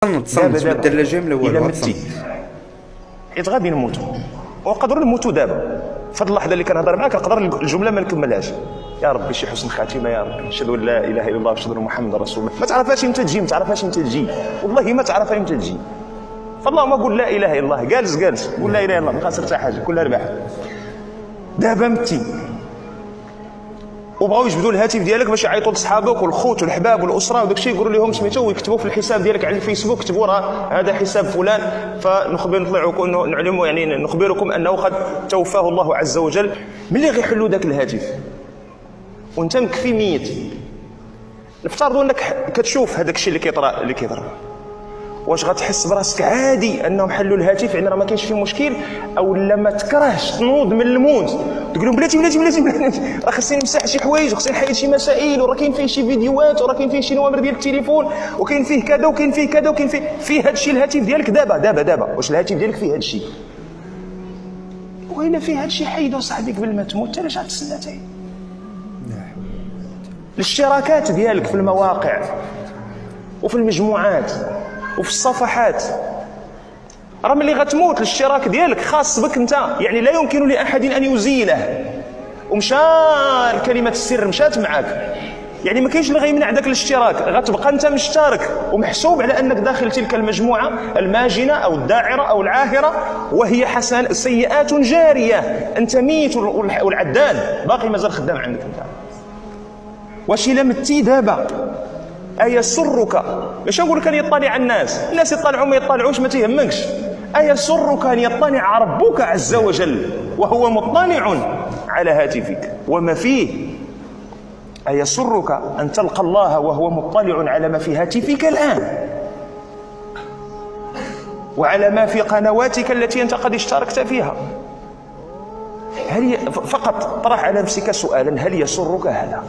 تصنت بالدراجه من الاول. الا متي حيت غادي نموتوا ونقدروا نموتوا دابا. في هذه اللحظه اللي كنهضر معاك نقدر الجمله ما نكملهاش. يا ربي شي حسن خاتمه يا ربي. نشهد ان لا اله الا الله ونشهد ان محمد رسول الله. ما تعرفهاش امتى تجي، ما تعرفهاش امتى تجي، والله ما تعرفها امتى تجي. فاللهم قول لا اله الا الله. جالس قول لا اله الا الله، ما خاسر حتى حاجه، كلها ربح. دابا متي وبغاو يجبدوا الهاتف ديالك باش يعيطوا لصحابك والخوت والحباب والاسره وداك الشيء، يقولوا لهم سميتو ويكتبوا في الحساب ديالك على الفيسبوك، كتبوا راه هذا حساب فلان، فنطلعوا نعلموا يعني نخبركم انه قد توفاه الله عز وجل. ملي غيحلوا ذاك الهاتف وانت مكفي ميت، نفترضوا انك كتشوف هذاك الشيء اللي كيطرا، واش غتحس براسك عادي انهم حلوا الهاتف يعني راه ما كاينش فيه مشكل، او لا ما تكرهش تنوض من الموت تقول لهم بلاتي راه خصني نمسح شي حوايج وخصني نحيد شي مسائل وراه كاين فيه شي فيديوهات وراه كاين فيه شي نوامر ديال التليفون وكاين فيه كذا وكاين فيه كذا وكاين فيه هذا الشيء الهاتف ديالك دابا واش الهاتف ديالك فيه هذا الشيء؟ وإلا فيه هذا الشيء حيدو صاحبي قبل ما تموت. علاش غتسنى تاي؟ الاشتراكات ديالك في المواقع وفي المجموعات وفي الصفحات، راه ملي غتموت الاشتراك ديالك خاص بك انت، يعني لا يمكن لاحد ان يزيله. ومشى كلمه السر مشات معك، يعني ما كاينش اللي غيمنع داك الاشتراك، غتبقى انت مشترك ومحسوب على انك داخل تلك المجموعه الماجنه او الداعره او العاهره، وهي سيئات جاريه. انت ميت والعداد باقي مازال خدام عندك انت. واش الا متي دابا أيسرك، ماشي نقول لك أن يطلع الناس يطلعوا ما يطلعوش ما تيهمكش، أيسرك أن يطلع ربك عز وجل وهو مطلع على هاتفك وما فيه؟ أيسرك أن تلقى الله وهو مطلع على ما في هاتفك الآن وعلى ما في قنواتك التي أنت قد اشتركت فيها؟ فقط طرح على نفسك سؤالا: هل يسرك هذا؟